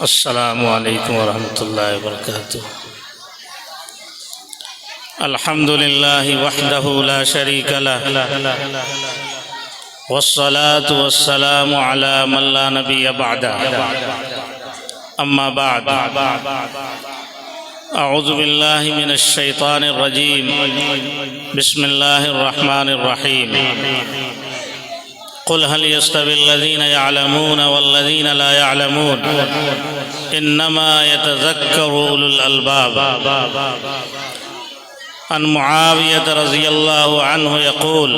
السلام علیکم ورحمۃ اللہ وبرکاتہ۔ الحمد للہ وحدہ لا شریک لہ والصلاة والسلام علی من لا نبی بعدہ، اما بعد، اعوذ باللہ من الشیطان الرجیم، بسم اللہ الرحمن الرحیم۔ قل هل يستوي الذين يعلمون والذين لا يعلمون انما يتذكر اولو الالباب۔ عن معاوية رضي الله عنه يقول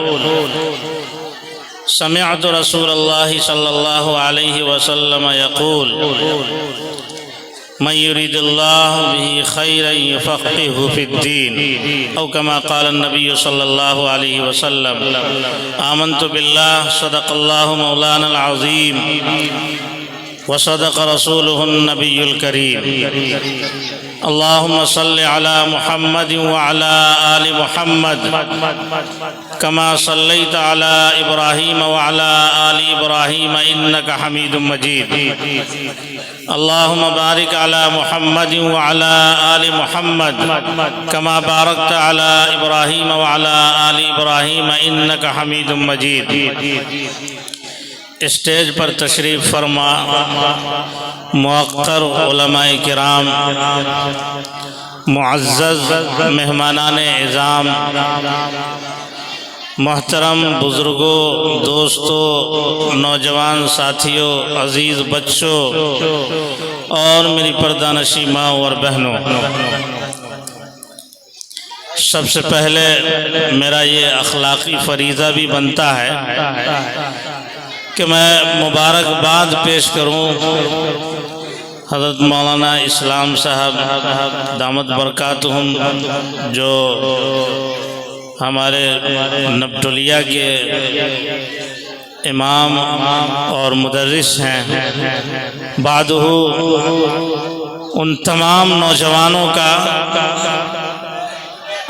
سمعت رسول الله صلى الله عليه وسلم يقول من يريد الله به خيرا يفقهه في الدين، أو كما قال النبي صلى الله عليه وسلم۔ آمنت بالله، صدق الله مولانا العظيم، وصدق رسوله النبي الكريم۔ اللهم صل على محمد وعلى آل محمد كما صليت على إبراهيم وعلى آل إبراهيم إنك حميد مجيد۔ اللهم بارك على محمد وعلى آل محمد كما باركت على إبراهيم وعلى آل إبراهيم إنك حميد مجيد۔ اسٹیج پر تشریف فرما موقر علماء کرام، معزز مہمانان اعظام، محترم بزرگوں، دوستوں، نوجوان ساتھیوں، عزیز بچوں اور میری پردہ نشین ماں اور بہنوں، سب سے پہلے میرا یہ اخلاقی فریضہ بھی بنتا ہے کہ میں مبارکباد پیش کروں حضرت مولانا اسلام صاحب دامت برکاتہم، جو ہمارے نبٹولیہ کے امام اور مدرس ہیں۔ بعدہ ان تمام نوجوانوں کا،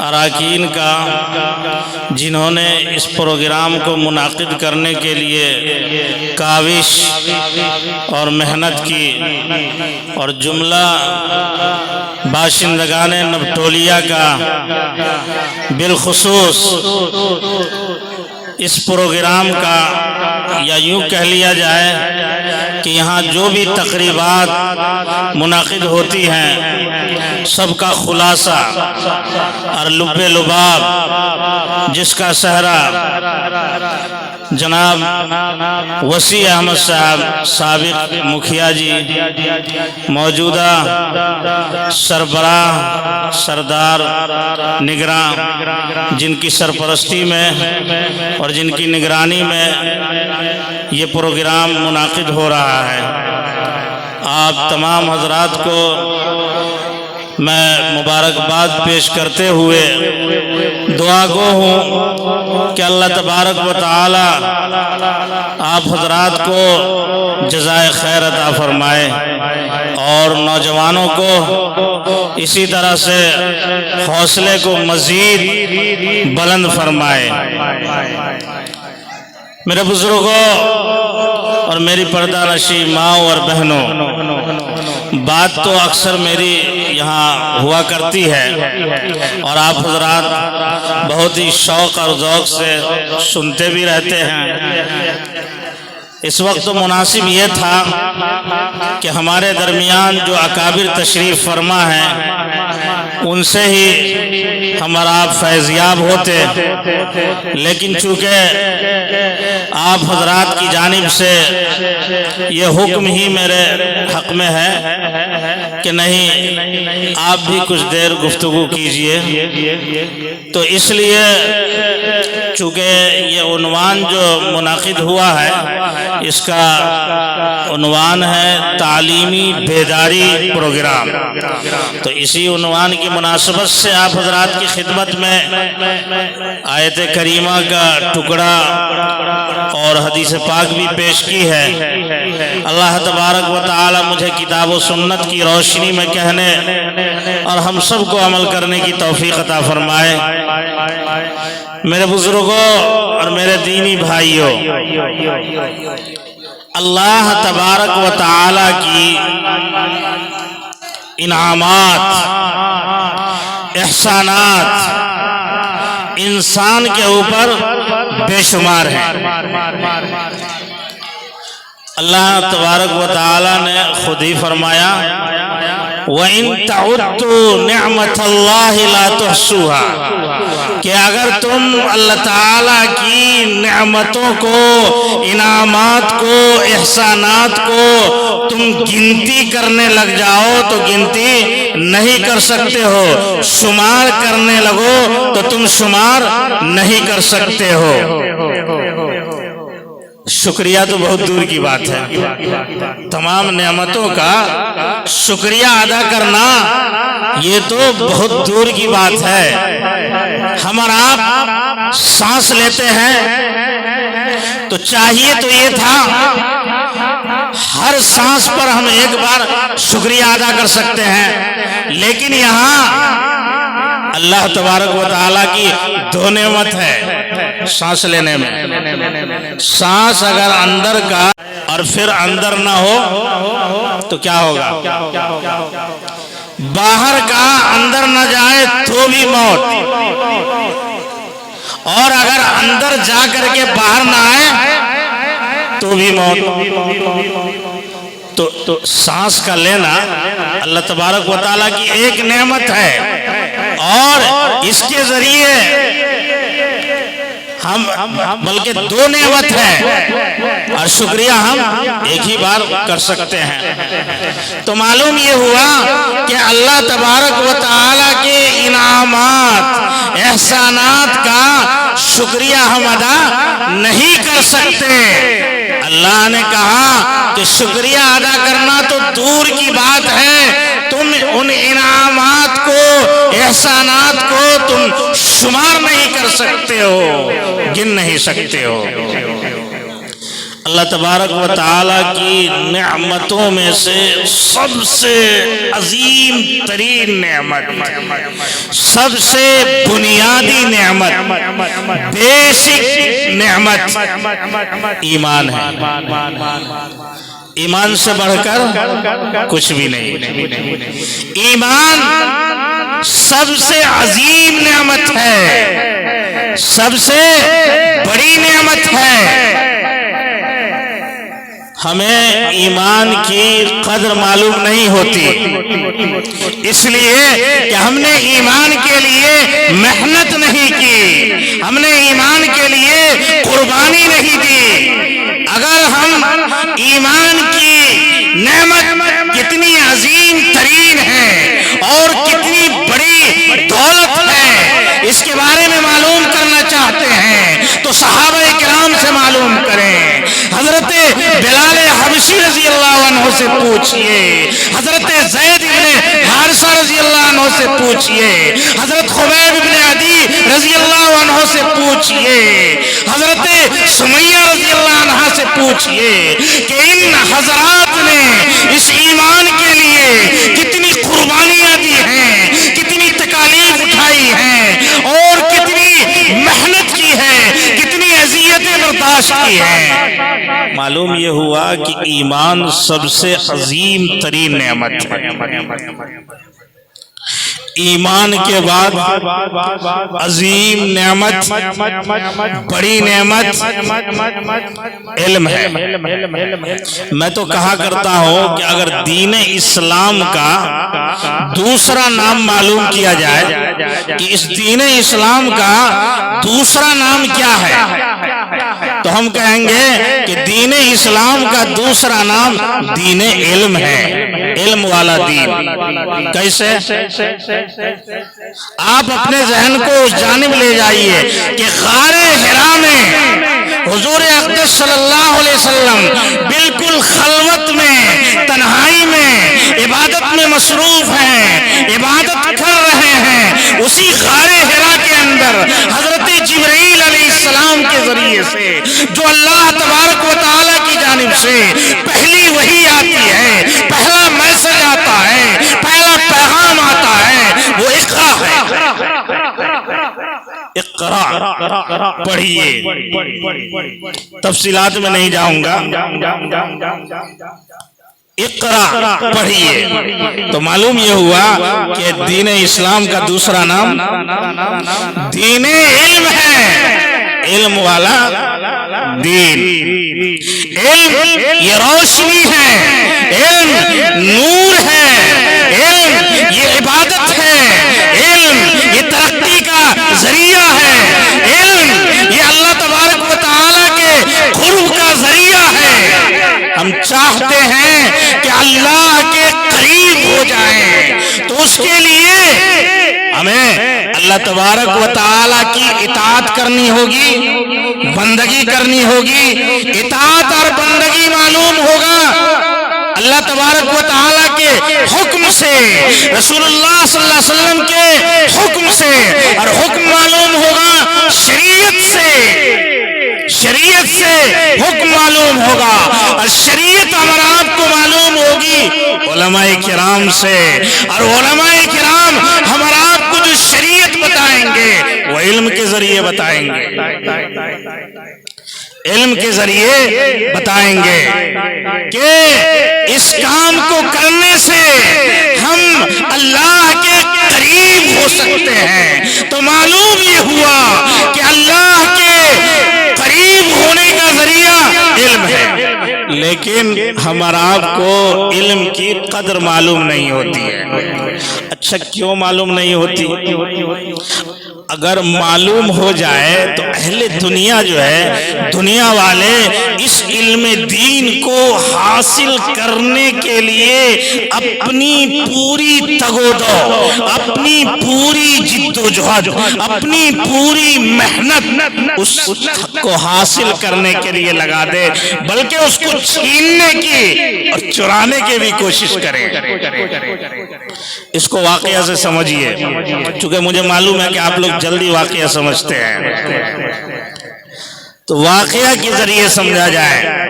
اراکین کا، جنہوں نے اس پروگرام کو منعقد کرنے کے لیے کاوش اور محنت کی، اور جملہ باشندگان نبٹولیہ کا بالخصوص اس پروگرام کا، یا یوں کہہ لیا جائے کہ یہاں جو بھی تقریبات منعقد ہوتی ہیں سب کا خلاصہ اور لب لباب، جس کا صحرا جناب وسیع احمد صاحب سابق مکھیا جی، موجودہ سربراہ سردار نگراں، جن کی سرپرستی میں اور جن کی نگرانی میں یہ پروگرام منعقد ہو رہا ہے، آپ تمام حضرات کو میں مبارکباد پیش کرتے ہوئے دعا گو ہوں کہ اللہ تبارک و تعالی آپ حضرات کو جزائے خیر عطا فرمائے، اور نوجوانوں کو اسی طرح سے حوصلے کو مزید بلند فرمائے۔ میرے بزرگوں اور میری پردہ نشین ماں اور بہنوں، بات تو اکثر میری یہاں ہوا کرتی ہے اور آپ حضرات بہت ہی شوق اور ذوق سے سنتے بھی رہتے ہیں۔ اس وقت تو مناسب یہ تھا کہ ہمارے درمیان جو اکابر تشریف فرما ہیں ان سے ہی ہم اور آپ فیضیاب ہوتے، لیکن چونکہ آپ حضرات کی جانب سے یہ حکم ہی میرے حق میں ہے کہ نہیں آپ بھی کچھ دیر گفتگو کیجئے، تو اس لیے چونکہ یہ عنوان جو منعقد ہوا ہے اس کا عنوان ہے تعلیمی بیداری پروگرام، تو اسی عنوان کی مناسبت سے آپ حضرات کی خدمت میں آیت کریمہ کا ٹکڑا اور حدیث پاک بھی پیش کی ہے۔ اللہ تبارک و تعالی مجھے کتاب و سنت کی روشنی میں کہنے اور ہم سب کو عمل کرنے کی توفیق عطا فرمائے۔ میرے بزرگوں اور میرے دینی بھائیوں، اللہ تبارک و تعالی کی انعامات، احسانات انسان کے اوپر بے شمار ہیں۔ اللہ تبارک و تعالی نے خود ہی فرمایا وَإِن تَعُدُّوا نِعْمَةَ اللَّهِ لَا تُحْصُوهَا، کہ اگر تم اللہ تعالیٰ کی نعمتوں کو، انعامات کو، احسانات کو تم گنتی کرنے لگ جاؤ تو گنتی نہیں کر سکتے ہو، شمار کرنے لگو تو تم شمار نہیں کر سکتے ہو۔ شکریہ تو بہت دور کی بات ہے، تمام نعمتوں کا شکریہ ادا کرنا یہ تو بہت دور کی بات ہے۔ ہم اور آپ سانس لیتے ہیں تو چاہیے تو یہ تھا ہر سانس پر ہم ایک بار شکریہ ادا کر سکتے ہیں، لیکن یہاں اللہ تبارک و تعالیٰ کی دو نعمت ہے سانس لینے میں۔ سانس اگر اندر کا اور پھر اندر نہ ہو تو کیا ہوگا؟ باہر کا اندر نہ جائے تو بھی موت، اور اگر اندر جا کر کے باہر نہ آئے تو بھی موت۔ تو سانس کا لینا اللہ تبارک و تعالیٰ کی ایک نعمت ہے، اور اس کے ذریعے ہم بلکہ دو نعمت ہے اور شکریہ ہم ایک ہی بار کر سکتے ہیں۔ تو معلوم یہ ہوا کہ اللہ تبارک و تعالیٰ کے انعامات، احسانات کا شکریہ ہم ادا نہیں کر سکتے۔ اللہ نے کہا کہ شکریہ ادا کرنا تو دور کی بات ہے، تم ان انعامات کو، احسانات کو تم شمار نہیں کر سکتے ہو، گن نہیں سکتے ہو۔ اللہ تبارک و تعالیٰ کی نعمتوں میں سے سب سے عظیم ترین نعمت، سب سے بنیادی نعمت، بیسک نعمت ایمان ہے۔ ایمان سے بڑھ کر کچھ بھی نہیں۔ ایمان سب سے عظیم نعمت ہے، سب سے بڑی نعمت ہے۔ ہمیں ایمان کی قدر معلوم نہیں ہوتی، اس لیے کہ ہم نے ایمان کے لیے محنت نہیں کی، ہم نے ایمان کے لیے قربانی نہیں دی۔ اگر ہم ایمان کی نعمت کتنی عظیم ترین ہے اور کتنی بڑی دولت ہے اس کے بارے میں معلوم کرنا چاہتے ہیں تو صحابہ کرام سے معلوم کریں۔ حضرت بلال حبشی رضی اللہ عنہ سے پوچھئے، حضرت زید بن حارثہ رضی اللہ عنہ سے پوچھئے، حضرت خبیب بن عدی رضی اللہ عنہ سے پوچھئے، حضرت سمیہ رضی اللہ عنہ سے پوچھئے کہ ان حضرات نے اس ایمان کے لیے کتنی قربانیاں دی ہیں، کتنی تکالیف اٹھائی ہیں اور کتنی محنت کی ہے، کتنی اذیتیں برداشت کی ہیں۔ معلوم یہ ہوا کہ ایمان سب سے عظیم ترین نعمت ہے۔ ایمان کے بعد عظیم نعمت، بڑی نعمت علم ہے۔ میں تو کہا کرتا ہوں کہ اگر دین اسلام کا دوسرا نام معلوم کیا جائے کہ اس دین اسلام کا دوسرا نام کیا ہے تو ہم کہیں گے کہ دین اسلام کا دوسرا نام دین علم ہے، علم والا دین۔ کیسے؟ آپ اپنے ذہن کو اس جانب لے جائیے کہ غار حرا میں حضور اقدس صلی اللہ علیہ وسلم بالکل خلوت میں، تنہائی میں عبادت میں مصروف ہیں، عبادت کر رہے ہیں۔ اسی غار حرا کے اندر حضرت جبرائیل علیہ السلام کے ذریعے سے جو اللہ تبارک و تعالیٰ کی جانب سے پہلی وحی آتی ہے، پہلا میسج آتا ہے، پہلا پیغام آتا ہے، وہ اقرا ہے۔ اقرا پڑھیے، تفصیلات میں نہیں جاؤں گا، اقرا پڑھیے۔ تو معلوم یہ ہوا کہ دین اسلام کا دوسرا نام دین علم ہے، علم والا دین۔ علم یہ روشنی ہے، علم نور ہے، علم یہ عبادت ہے، علم یہ ترقی کا ذریعہ ہے، علم یہ اللہ تبارک و تعالیٰ کے قرب کا ذریعہ ہے۔ ہم چاہتے ہیں کہ اللہ کے قریب ہو جائیں، تو اس کے لیے ہمیں اللہ تبارک و تعالیٰ کی اطاعت کرنی ہوگی، بندگی کرنی ہوگی۔ اطاعت اور بندگی معلوم ہوگا اللہ تبارک و تعالیٰ کے حکم سے، رسول اللہ صلی اللہ علیہ وسلم کے حکم سے، اور حکم معلوم ہوگا شریعت سے، شریعت سے حکم معلوم ہوگا، اور شریعت ہمارا آپ کو معلوم ہوگی علماء کرام سے، اور علماء کرام ہمارا آپ کو جو شریعت بتائیں گے وہ علم کے ذریعے بتائیں گے، علم کے ذریعے بتائیں گے کہ اس کام کو کرنے سے ہم اللہ کے قریب ہو سکتے ہیں۔ تو معلوم یہ ہوا کہ اللہ کے قریب ہونے کا ذریعہ علم ہے، لیکن ہمارا آپ کو علم کی قدر معلوم نہیں ہوتی ہے۔ اچھا کیوں معلوم نہیں ہوتی؟ اگر معلوم ہو جائے تو اہل دنیا جو ہے، دنیا والے اس علم دین کو حاصل کرنے کے لیے اپنی پوری تگودو، اپنی پوری جد و جہد، اپنی پوری محنت اس کو حاصل کرنے کے لیے لگا دے، بلکہ اس کو چھیننے کی اور چرانے کی بھی کوشش کرے۔ اس کو واقعہ سے سمجھیے، چونکہ مجھے معلوم ہے کہ آپ لوگ جلدی واقعہ سمجھتے ہیں، تو واقعہ کے ذریعے سمجھا جائے۔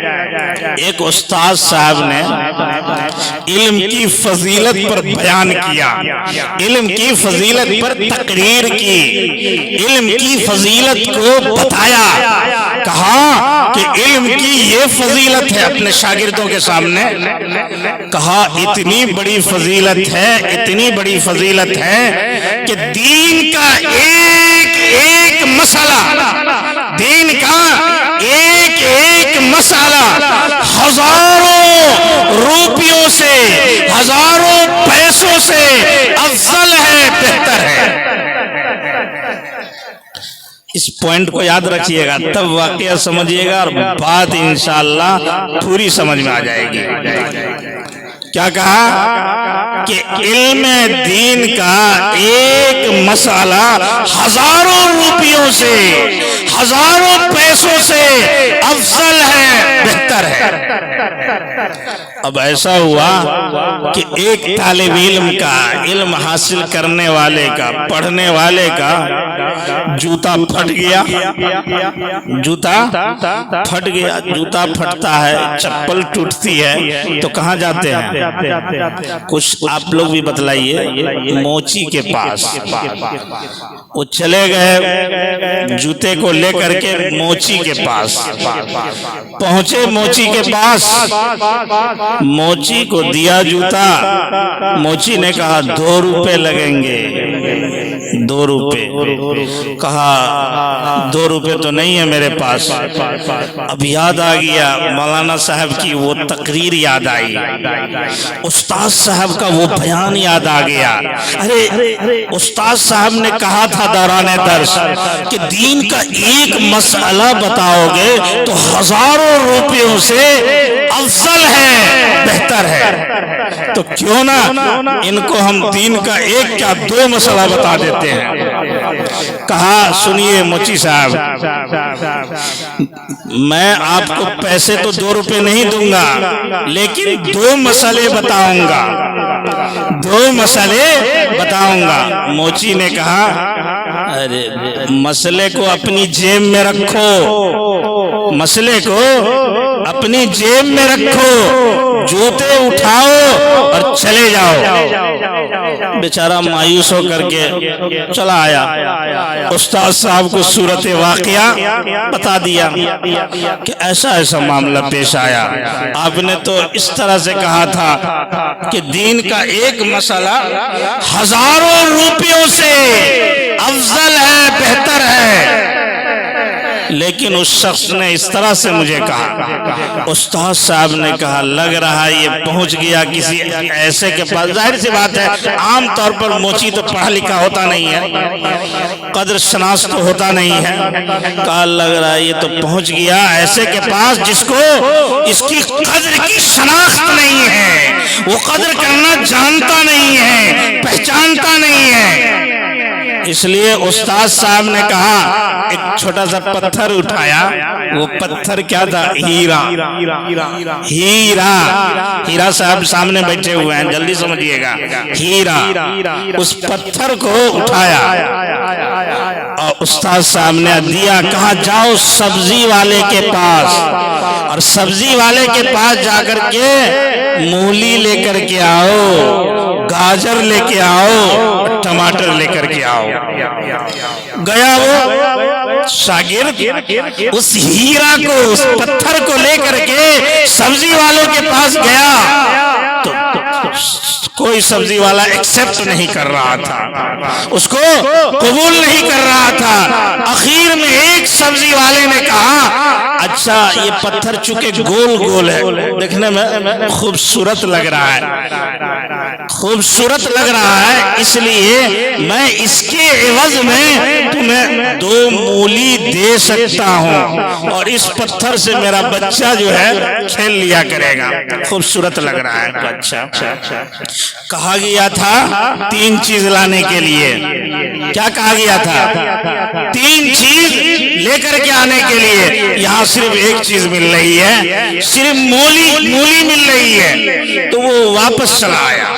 ایک استاد صاحب نے علم کی فضیلت پر بیان کیا، علم کی فضیلت پر تقریر کی، علم کی فضیلت کو بتایا، کہا کہ علم کی یہ فضیلت ہے، اپنے شاگردوں کے سامنے کہا اتنی بڑی فضیلت ہے، اتنی بڑی فضیلت ہے کہ دین کا ایک ایک مسئلہ، دین کا ایک ایک مسئلہ ہزاروں روپیوں سے، ہزاروں پیسوں سے افضل ہے، بہتر ہے۔ اس پوائنٹ کو یاد رکھیے گا، تب واقعہ سمجھیے گا اور بات انشاءاللہ پوری سمجھ میں آ جائے گی۔ کیا کہا کہ علم دین کا ایک مسئلہ ہزاروں روپیوں سے، ہزاروں پیسوں سے افضل ہے، بہتر ہے۔ اب ایسا ہوا کہ ایک طالب علم کا، علم حاصل کرنے والے کا، پڑھنے والے کا جوتا پھٹ گیا، جوتا پھٹ گیا۔ جوتا پھٹتا ہے، چپل ٹوٹتی ہے تو کہاں جاتے ہیں؟ کچھ آپ لوگ بھی بتلائیے، موچی کے پاس۔ وہ چلے گئے جوتے کو لے کر کے موچی کے پاس پہنچے، موچی کے پاس موچی کو دیا جوتا، موچی نے کہا 2 روپے لگیں گے، 2 روپے۔ کہا 2 روپے تو نہیں ہے میرے پاس۔ اب یاد آ گیا مولانا صاحب کی وہ تقریر، یاد آئی استاد صاحب کا وہ بیان، یاد آ گیا۔ ارے استاد صاحب نے کہا تھا دوران درس کہ دین کا ایک مسئلہ بتاؤ گے تو ہزاروں روپیوں سے افضل ہے، بہتر ہے۔ تو کیوں نہ ان کو ہم دین کا ایک کیا 2 مسئلہ بتا دیتے ہیں۔ کہا سنیے موچی صاحب، میں آپ کو پیسے تو 2 روپے نہیں دوں گا، لیکن 2 مسئلے بتاؤں گا، 2 مسئلے بتاؤں گا۔ موچی نے کہا ارے مسئلے کو اپنی جیب میں رکھو، مسئلے کو اپنی جیب میں رکھو، جوتے اٹھاؤ اور چلے جاؤ۔ بیچارہ مایوس ہو کر کے چلا آیا، استاد صاحب کو صورت واقعہ بتا دیا کہ ایسا ایسا معاملہ پیش آیا، آپ نے تو اس طرح سے کہا تھا کہ دین کا ایک مسئلہ ہزاروں روپیوں سے افضل ہے، بہتر ہے، لیکن اس شخص نے اس طرح سے مجھے کہا۔ استاد صاحب نے کہا لگ رہا یہ پہنچ گیا کسی ایسے کے پاس، ظاہر سی بات ہے عام طور پر موچی تو پڑھا لکھا ہوتا نہیں ہے، قدر شناس تو ہوتا نہیں ہے، کہا لگ رہا ہے یہ تو پہنچ گیا ایسے کے پاس جس کو اس کی قدر کی شناخت نہیں ہے، وہ قدر کرنا جانتا نہیں ہے، پہچانتا نہیں ہے۔ اس لیے استاد صاحب نے کہا ایک چھوٹا سا پتھر اٹھایا، وہ پتھر کیا تھا؟ ہیرا۔ ہیرا، ہیرا صاحب سامنے بیٹھے ہوئے ہیں، جلدی سمجھیے گا، ہیرا۔ اس پتھر کو اٹھایا اور استاد صاحب نے دیا، کہا جاؤ سبزی والے کے پاس، اور سبزی والے کے پاس جا کر کے مولی لے کر کے آؤ، گاجر لے کے آؤ، ٹماٹر لے کر کے آؤ۔ گیا وہ شاگرد اس ہیرا کو، اس پتھر کو لے کر کے سبزی والوں کے پاس گیا تو کوئی سبزی والا ایکسپٹ نہیں کر رہا تھا، اس کو قبول نہیں کر رہا تھا۔ اخیر میں ایک سبزی والے نے کہا اچھا یہ پتھر چونکہ گول گول ہے، دیکھنے میں خوبصورت لگ رہا ہے، خوبصورت لگ رہا ہے، اس لیے میں اس کے عوض میں تمہیں 2 مولی دے سکتا ہوں، اور اس پتھر سے میرا بچہ جو ہے کھیل لیا کرے گا، خوبصورت لگ رہا ہے۔ اچھا کہا گیا تھا 3 چیز لانے کے لیے، کیا کہا گیا تھا؟ 3 چیز لے کر کے آنے کے لیے، یہاں صرف ایک چیز مل رہی ہے، صرف مولی مل رہی ہے، تو وہ واپس چلا آیا۔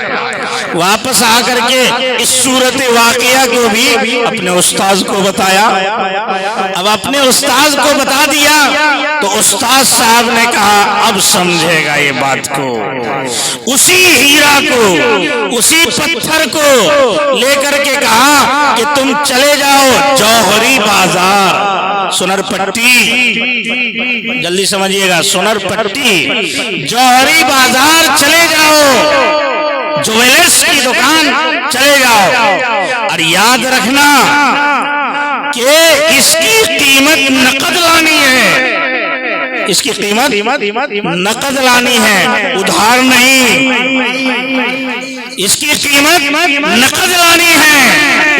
واپس آ کر کے اس صورت واقعہ کو بھی اپنے استاذ کو بتایا۔ اب اپنے استاذ کو بتا دیا تو استاذ صاحب نے کہا اب سمجھے گا یہ بات کو، اسی ہیرا کو، اسی پتھر کو لے کر کے کہا کہ تم چلے جاؤ جوہری بازار، سنر پٹی، جلدی سمجھیے گا، سنر پٹی جوہری بازار چلے جاؤ، جویلرز کی دکان چلے جاؤ، اور یاد رکھنا کہ اس کی قیمت نقد لانی ہے، اس کی قیمت نقد لانی ہے، ادھار نہیں، اس کی قیمت نقد لانی ہے،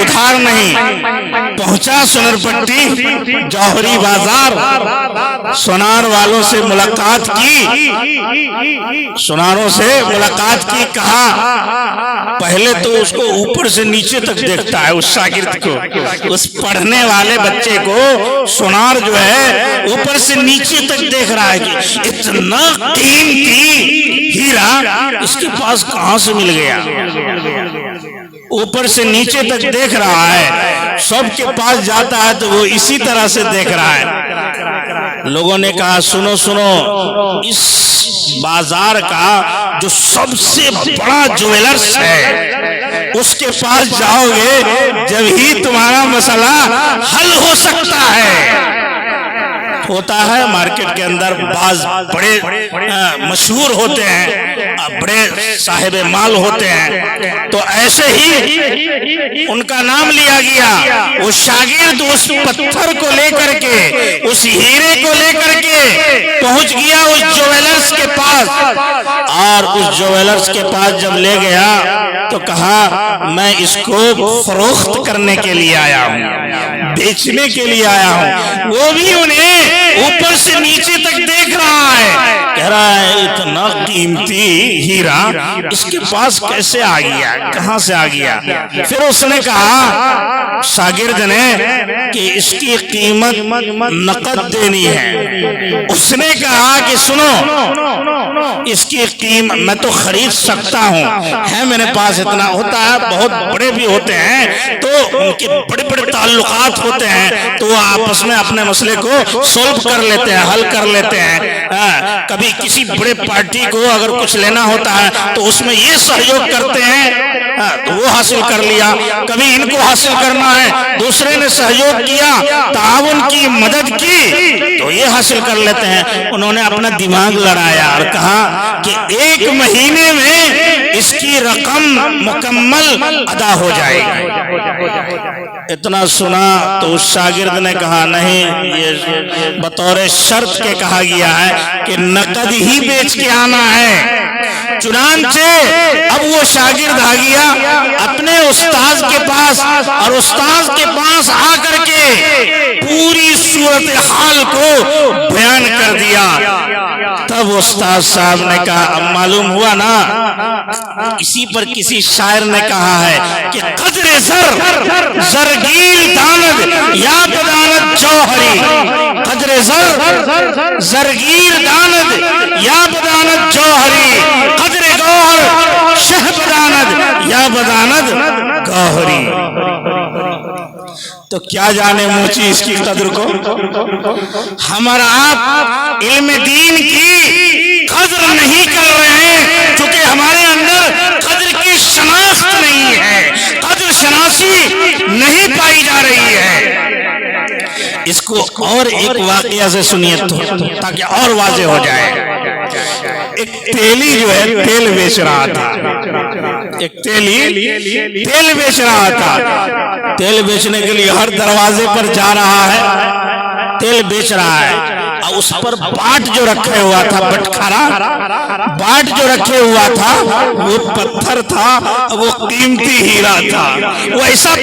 ادھار نہیں۔ پہنچا سنر پٹی جوہری بازار، سونار والوں سے ملاقات کی، سوناروں سے ملاقات کی، کہا پہلے تو اس کو اوپر سے نیچے تک دیکھتا ہے، اس شاگرد کو، اس پڑھنے والے بچے کو سونار جو ہے اوپر سے نیچے تک دیکھ رہا ہے کہ اتنا قیمتی ہیرا اس کے پاس کہاں سے مل گیا، اوپر سے نیچے تک دیکھ رہا ہے، سب کے پاس جاتا ہے تو وہ اسی طرح سے دیکھ رہا ہے۔ لوگوں نے کہا سنو سنو، اس بازار کا جو سب سے بڑا جویلرز ہے اس کے پاس جاؤ گے جب ہی تمہارا مسئلہ حل ہو سکتا ہے۔ ہوتا ہے مارکیٹ کے اندر بعض بڑے مشہور ہوتے ہیں، بڑے صاحب مال ہوتے ہیں، تو ایسے ہی ان کا نام لیا گیا، وہ شاگرد اس پتھر کو لے کر کے، اس ہیرے کو لے کر کے پہنچ گیا اس جویلرز کے پاس، اور اس جویلرز کے پاس جب لے گیا تو کہا میں اس کو فروخت کرنے کے لیے آیا ہوں، بیچنے کے لیے آیا ہوں۔ وہ بھی انہیں اوپر سے نیچے تک دیکھ رہا ہے، کہہ رہا ہے اتنا قیمتی ہیرا اس کے پاس کیسے آ گیا، کہاں سے آ گیا؟ پھر اس نے کہا شاگرد نے کہ اس کی قیمت نقد دینی ہے۔ اس نے کہا کہ سنو، اس کی کی قیمت میں تو خرید سکتا ہوں، ہے میرے پاس اتنا، ہوتا ہے بہت بڑے بھی ہوتے ہیں تو ان کے بڑے بڑے تعلقات ہوتے ہیں تو وہ آپس میں اپنے مسئلے کو سولو کر لیتے ہیں، حل کر لیتے ہیں۔ کبھی کسی بڑے پارٹی کو اگر کچھ لینا ہوتا ہے تو اس میں یہ سہیوگ کرتے ہیں تو وہ حاصل کر لیا، کبھی ان کو حاصل کرنا ہے دوسرے نے سہیوگ کیا، تعاون کی، مدد کی تو یہ حاصل کر لیتے ہیں۔ انہوں نے اپنا دماغ لڑایا اور کہا کہ 1 مہینے میں اس کی رقم مکمل ادا ہو جائے گی۔ اتنا سنا تو اس شاگرد نے کہا نہیں، یہ بطور شرط کے کہا گیا ہے کہ نقد ہی بیچ کے آنا ہے۔ چنانچہ اب وہ شاگرد آ گیا اپنے استاذ کے پاس اور استاذ کے پاس آ کر کے پوری صورتحال کو بیان کر دیا۔ تب استاذ صاحب نے کہا اب معلوم ہوا نا، اسی پر کسی شاعر نے کہا ہے کہ قدر زر زرگیر داند یا بداند جوہری، قدر زر زرگیر داند یا بداند جوہری، قدر گوہر شہ بداند یا بداند گوہری۔ تو کیا جانے موچی اس کی قدر کو؟ ہمارا آپ علم دین کی قدر نہیں کر رہے ہیں کیونکہ ہمارے اندر قدر کی شناخت نہیں ہے، قدر شناسی نہیں پائی جا رہی ہے۔ اس کو اور ایک واقعہ سے سنیے تاکہ اور واضح ہو جائے۔ ایک تیلی جو ہے تیل بیچ رہا تھا، ایک تیلی تیل بیچ رہا تھا، تیل بیچنے کے لیے ہر دروازے پر جا رہا ہے، تیل بیچ رہا ہے، اور اس پر باٹ جو رکھے ہوا تھا، بٹخرا باٹ جو رکھے ہوا تھا وہ پتھر تھا، وہ قیمتی ہیرا تھا، وہ ایسا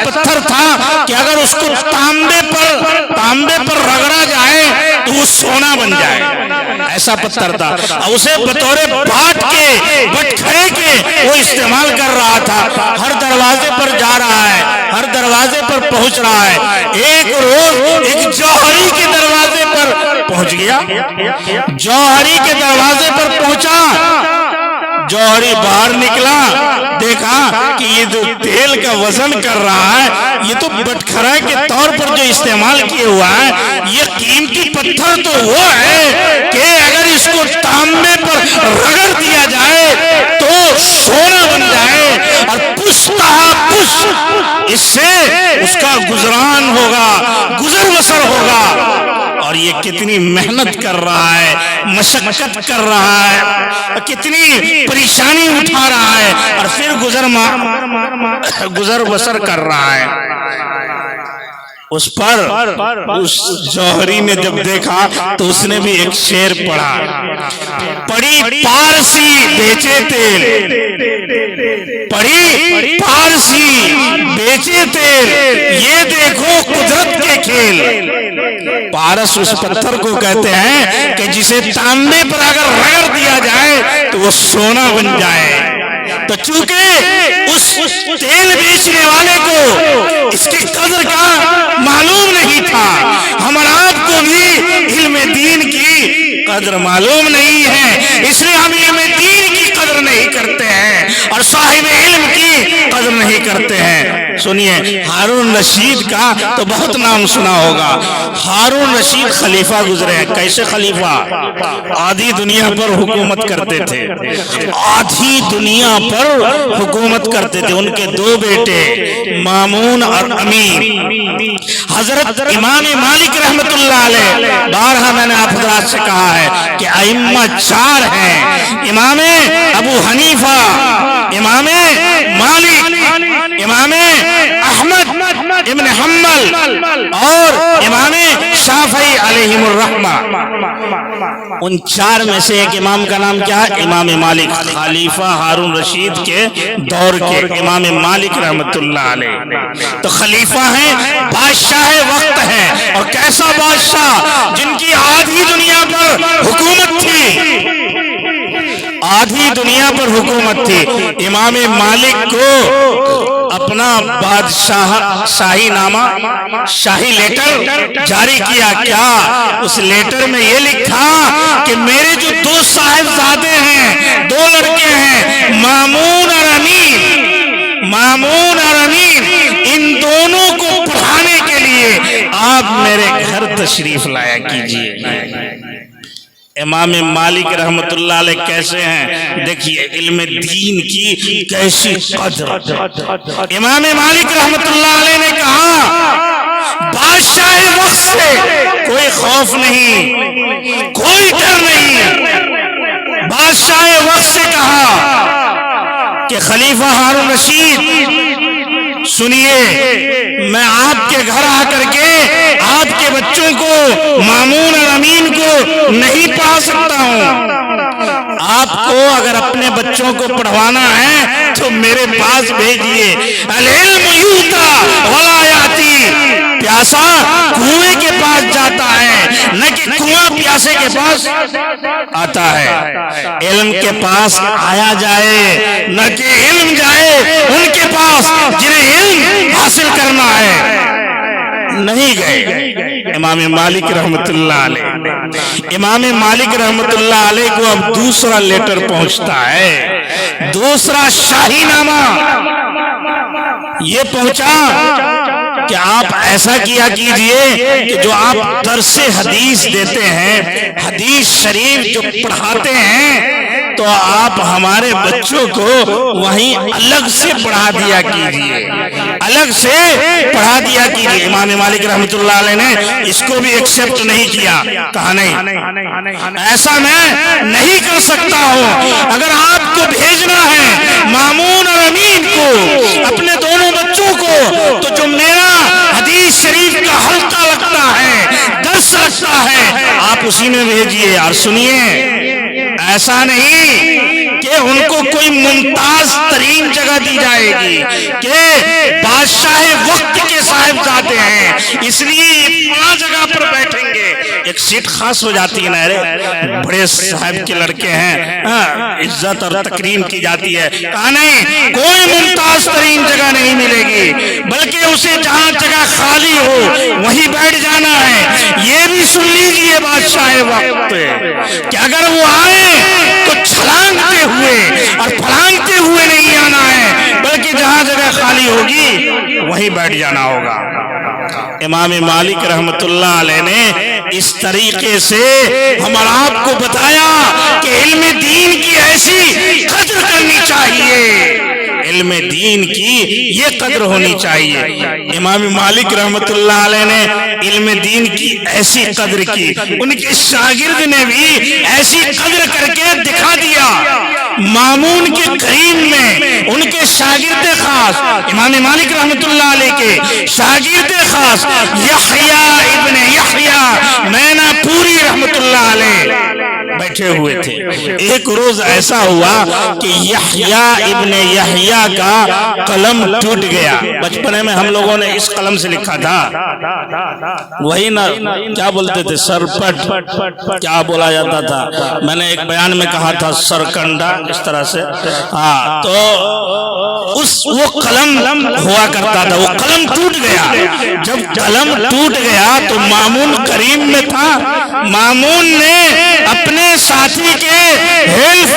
پتھر تھا کہ اگر اس کو تانبے پر رگڑا جائے تو وہ سونا بن جائے، ایسا پتھر تھا، اور اسے بطور باٹ کے، بٹخرے کے وہ استعمال کر رہا تھا۔ ہر دروازے پر جا رہا ہے، ہر دروازے پر پہنچ رہا ہے۔ ایک روز ایک جوہری کے دروازے پر پہنچ گیا، جوہری کے دروازے پر پہنچا، جوہری باہر نکلا، دیکھا کہ یہ جو تیل کا وزن کر رہا ہے یہ تو بٹخرا کے طور پر جو استعمال کیے ہوا ہے، یہ قیمتی پتھر تو وہ ہے کہ اگر اس کو تانبے پر رگڑ دیا جائے تو سونا بن جائے، اور اس سے اس کا گزران ہوگا، گزر بسر ہوگا۔ اور یہ کتنی محنت کر رہا ہے، مشقت کر رہا ہے، کتنی پریشانی اٹھا رہا ہے، اور پھر گزر بسر کر رہا ہے۔ اس جوہری نے جب دیکھا تو اس نے بھی ایک شعر پڑھا، پڑی پارسی بیچے تیل، پڑی پارسی بیچے تیل، یہ دیکھو قدرت کے کھیل۔ پارس اس پتھر کو کہتے ہیں کہ جسے تانبے پر اگر رگڑ دیا جائے تو وہ سونا بن جائے۔ تو چونکہ اس تیل بیچنے والے کو اس کی قدر کا معلوم نہیں تھا، ہمارا آپ کو بھی علم دین کی قدر معلوم نہیں ہے، اس لیے ہم علم دین کی قدر نہیں کرتے ہیں اور صاحب علم کی قدر نہیں کرتے ہیں۔ سنیے، ہارون رشید کا تو بہت نام سنا ہوگا۔ ہارون رشید خلیفہ گزرے ہیں۔ کیسے خلیفہ؟ آدھی دنیا پر حکومت کرتے تھے، آدھی دنیا پر حکومت کرتے تھے۔ ان کے 2 بیٹے مامون اور امین۔ حضرت امام مالک رحمت اللہ علیہ، بارہا میں نے آپ حضرات سے کہا ہے کہ ائمہ 4 ہیں، امام ابو حنیفہ، امام مالک، امام احمد ابن حنبل اور امام شافعی علیہم الرحمہ۔ ان 4 میں سے ایک امام کا نام کیا ہے؟ امام مالک، خلیفہ ہارون رشید کے دور کے امام مالک رحمت اللہ علیہ۔ تو خلیفہ ہیں، بادشاہ وقت ہیں، اور کیسا بادشاہ جن کی آدھی دنیا پر حکومت تھی، آدھی دنیا پر حکومت تھی۔ امام مالک کو اپنا شاہی نامہ، شاہی لیٹر جاری کیا۔ کیا اس لیٹر میں یہ لکھا کہ میرے جو 2 تشریف لایا کیجیے۔ امام مالک رحمت اللہ علیہ کیسے ہیں؟ دیکھیے علم دین کی کیسی قدر۔ امام مالک رحمت اللہ علیہ نے کہا بادشاہ وقت سے کوئی خوف نہیں، کوئی ڈر نہیں۔ بادشاہ وقت سے کہا کہ خلیفہ ہارون رشید سنیے، میں آپ کے گھر آ کر کے آپ کے بچوں کو، مامون اور امین کو نہیں پڑھا سکتا ہوں۔ آپ کو اگر اپنے بچوں کو پڑھوانا ہے تو میرے پاس بھیجیے۔ العلم یوتا ولا یاتی، پیاسا کنویں کے پاس جاتا ہے نہ کہ کنواں پیاسے کے پاس آتا ہے۔ علم کے پاس آیا جائے نہ کہ علم جائے ان کے پاس جنہیں علم حاصل کرنا ہے۔ نہیں گئے امام مالک رحمت اللہ علیہ۔ امام مالک رحمت اللہ علیہ کو اب دوسرا لیٹر پہنچتا ہے، دوسرا شاہی نامہ یہ پہنچا کہ آپ ایسا کیا کیجئے کہ جو آپ درس حدیث دیتے ہیں، حدیث شریف جو پڑھاتے ہیں، تو آپ ہمارے بچوں کو وہیں الگ سے پڑھا دیا کیجئے، الگ سے پڑھا دیا کیجئے۔ امام مالک رحمت اللہ علیہ نے اس کو بھی ایکسپٹ نہیں کیا، کہا نہیں، ایسا میں نہیں کر سکتا ہوں۔ اگر آپ کو بھیجنا ہے مامون اور امین کو، اپنے دونوں بچوں کو، تو جو میرا حدیث شریف کا حلقہ لگتا ہے، درس لگتا ہے، آپ اسی میں بھیجئے۔ اور سنیے، ایسا نہیں کہ ان کو کوئی ممتاز ترین جگہ دی جائے گی کہ بادشاہ وقت کے صاحبزادے ہیں اس لیے 5 جگہ پر بیٹھیں گے، ایک سیٹ خاص ہو جاتی ہے نا، بڑے صاحب کے لڑکے ہیں، عزت اور تکریم کی جاتی ہے۔ کہا نہیں، کوئی ممتاز ترین جگہ نہیں ملے گی، بلکہ اسے جہاں جگہ خالی ہو وہیں بیٹھ جانا ہے۔ یہ بھی سن لیجئے بادشاہ وقت کہ اگر وہ آئے تو چھلانگتے ہوئے اور پھلانگتے ہوئے نہیں آنا ہے، بلکہ جہاں جگہ خالی ہوگی وہیں بیٹھ جانا ہوگا۔ امام مالک رحمت اللہ علیہ نے اس طریقے سے ہمارا آپ کو بتایا کہ علم دین کی ایسی قدر کرنی چاہیے، علم دین کی یہ قدر ہونی چاہیے۔ امام مالک رحمت اللہ علیہ نے علم دین کی ایسی قدر کی، ان کے شاگرد نے بھی ایسی قدر کر کے دکھا دیا۔ مامون کے قریب میں ان کے شاگرد خاص، امام مالک رحمت اللہ علیہ کے شاگرد خاص یحییٰ ابن یحییٰ مینا پوری رحمت اللہ علیہ بیٹھے ہوئے تھے۔ ایک روز ایسا ہوا کہ یحییٰ ابن یحییٰ کا قلم ٹوٹ گیا۔ بچپنے میں ہم لوگوں نے اس قلم سے لکھا تھا، وہی نا کیا بولتے تھے، سرپٹ کیا بولا جاتا تھا، میں نے ایک بیان میں کہا تھا سرکنڈا، اس طرح سے۔ ہاں، تو وہ قلم ہوا کرتا تھا، وہ قلم ٹوٹ گیا۔ جب قلم ٹوٹ گیا تو مامون قریب میں تھا، مامون نے اپنے ساتھی کے ہیلپ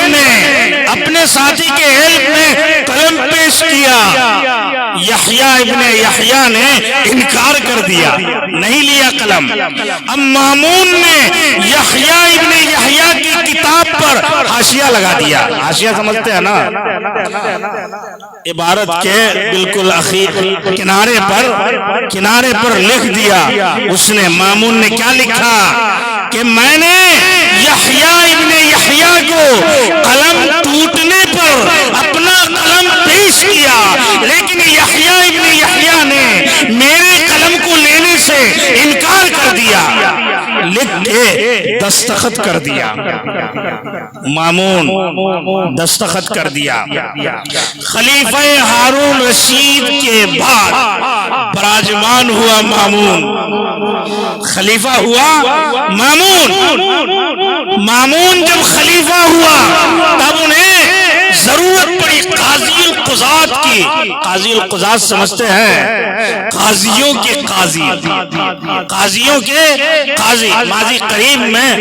میں قلم پیش کیا۔ یحییٰ ابن یحییٰ نے انکار کر دیا، نہیں لیا قلم۔ اب مامون نے یحییٰ ابن یحییٰ کی کتاب پر حاشیہ لگا دیا۔ حاشیہ سمجھتے ہیں نا، عبارت کے بالکل اخیر کنارے پر لکھ دیا۔ اس نے، مامون نے کیا لکھا کہ میں نے یحییٰ ابن یحییٰ کو قلم ٹوٹنے پر اپنا قلم پیش کیا، لیکن یحییٰ ابن یحییٰ نے میرے قلم کو لینے سے انکار کر دیا، لکھ کے دستخط کر دیا۔ مامون دستخط کر دیا۔ خلیفہ ہارون رشید کے بعد براجمان ہوا مامون، خلیفہ ہوا مامون جب خلیفہ ہوا تب انہیں ضرورت پڑی قاضی القضات کی کی، قاضی القضات سمجھتے ہیں قاضیوں کے قاضی، قاضیوں کے قاضی۔ ماضی قریب میں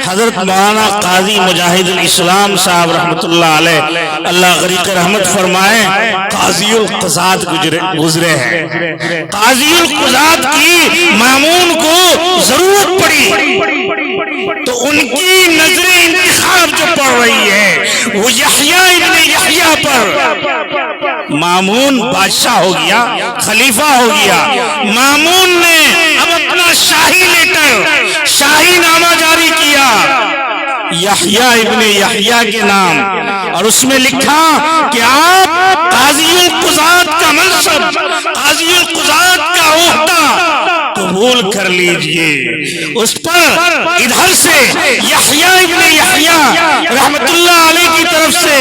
حضرت مولانا قاضی مجاہد الاسلام صاحب رحمت اللہ علیہ، اللہ غریق رحمت فرمائے، قاضی القضات گزرے ہیں۔ قاضی القضات کی مامون کو ضرورت پڑی تو ان کی نظر انتخاب جو پڑ رہی ہے وہ یحییٰ ابن یحییٰ پر، مامون بادشاہ ہو گیا، خلیفہ ہو گیا۔ مامون نے اب اپنا شاہی لیٹر، شاہی نامہ جاری کیا یحییٰ ابن یحییٰ کے نام، اور اس میں لکھا کہ آپ قاضی القضات کا منصب، قاضی القضات کا عہدہ قبول کر لیجئے۔ اس پر ادھر سے یحییٰ ابن یحییٰ رحمت اللہ علیہ کی طرف سے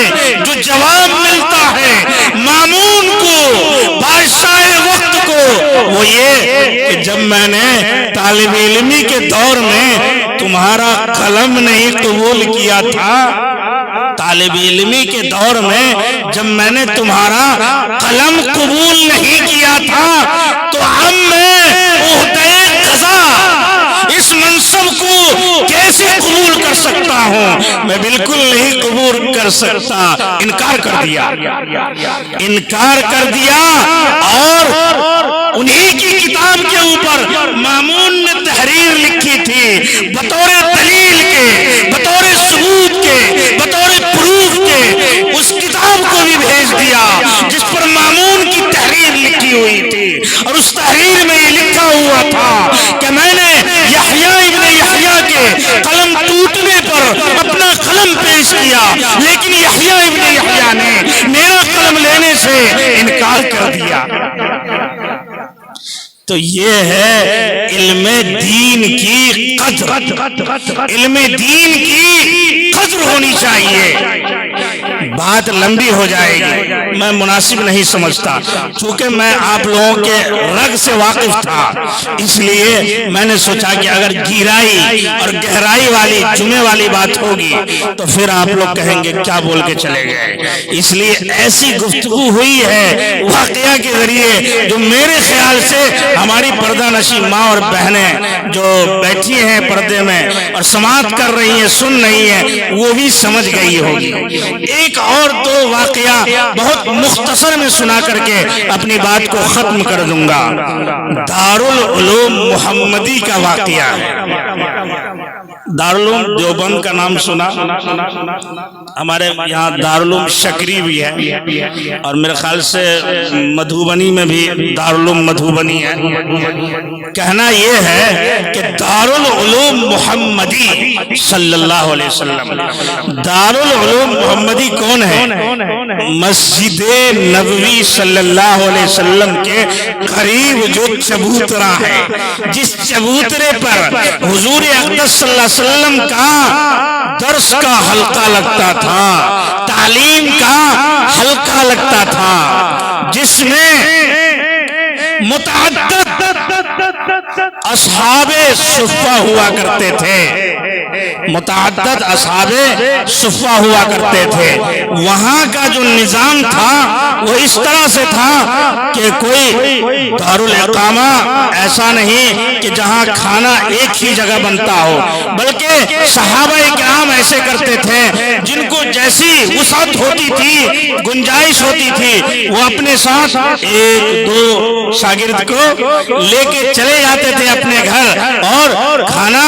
جو جواب ملتا ہے مامون کو، بادشاہ وقت کو، وہ یہ کہ جب میں نے طالب علمی کے دور میں تمہارا قلم نہیں قبول کیا تھا، طالب علمی کے دور میں جب میں نے تمہارا قلم قبول نہیں کیا تھا تو اب میں عہدۂ قضا، اس منصب کو کیسے قبول کر سکتا ہوں؟ میں بالکل نہیں قبول کر سکتا، انکار کر دیا، انکار کر دیا۔ اور انہی کی کتاب کے اوپر مامون نے تحریر لکھی تھی بطور دلیل کے، بطور ثبوت کے، بطور پروف کے، اس کتاب کو بھی بھیج دیا جس پر مامون کی تحریر لکھی ہوئی تھی، اور اس تحریر میں یہ لکھا ہوا تھا کہ میں نے یحییٰ ابن یحییٰ کے قلم ٹوٹنے پر اپنا قلم پیش کیا، لیکن یحییٰ ابن یحییٰ نے میرا قلم لینے سے انکار کر دیا۔ تو یہ ہے علم دین کی قدر، علم دین کی قدر ہونی چاہیے۔ بات لمبی ہو جائے گی، میں مناسب نہیں سمجھتا، چونکہ میں آپ لوگوں کے رگ سے واقف تھا، اس لیے میں نے سوچا کہ اگر گہرائی اور گہرائی والی جمعے والی بات ہوگی تو پھر آپ لوگ کہیں گے کیا بول کے چلے گئے، اس لیے ایسی گفتگو ہوئی ہے واقعہ کے ذریعے جو میرے خیال سے ہماری پردہ نشی ماں اور بہنیں جو بیٹھی ہیں پردے میں اور سماعت کر رہی ہیں، سن رہی ہیں، وہ بھی سمجھ گئی ہوگی۔ ایک اور دو واقعہ بہت مختصر میں سنا کر کے اپنی بات کو ختم کر دوں گا۔ دارالعلوم محمدی کا واقعہ ہے۔ دارالعلوم دیوبند کا نام سنا، ہمارے یہاں دارالعلوم شکری بھی ہے، اور میرے خیال سے مدھوبنی میں بھی دارالعلوم مدھوبنی ہے۔ کہنا یہ ہے کہ دارالعلوم محمدی صلی اللہ علیہ وسلم، دارالعلوم محمدی کون ہے؟ مسجد نبوی صلی اللہ علیہ وسلم کے قریب جو چبوترا ہے، جس چبوترے پر حضور اقدس صلی اللہ علیہ وسلم کا درس کا حلقہ لگتا تھا، تعلیم کا حلقہ لگتا تھا، جس میں متعدد اصحاب صفہ ہوا کرتے تھے، متعدد اصحاب صفہ ہوا کرتے تھے۔ وہاں کا جو نظام تھا وہ اس طرح سے تھا کہ کوئی دارالاقامہ ایسا نہیں کہ جہاں کھانا ایک ہی جگہ بنتا ہو، بلکہ صحابہ کرام ایسے کرتے تھے جن کو جیسی وسعت ہوتی تھی، گنجائش ہوتی تھی، وہ اپنے ساتھ ایک دو شاگرد کو لے کے چلے جاتے تھے اپنے گھر اور کھانا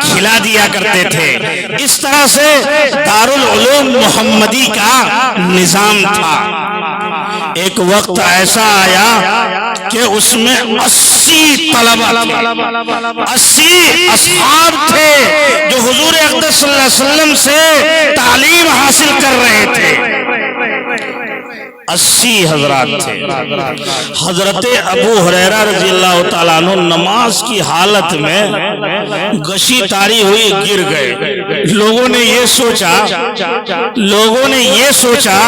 کھلا دیا کرتے تھے۔ اس طرح سے دارالعلوم محمدی کا نظام تھا۔ ایک وقت ایسا آیا کہ اس میں 80 طلبہ تھے، 80 اصحاب تھے جو حضور اقدس صلی اللہ علیہ وسلم سے تعلیم حاصل کر رہے تھے۔ 80 حضرات تھے۔ حضرت ابو ہریرہ رضی اللہ تعالیٰ عنہ نماز کی حالت میں غشی تاری ہوئی گر گئے۔ لوگوں نے یہ سوچا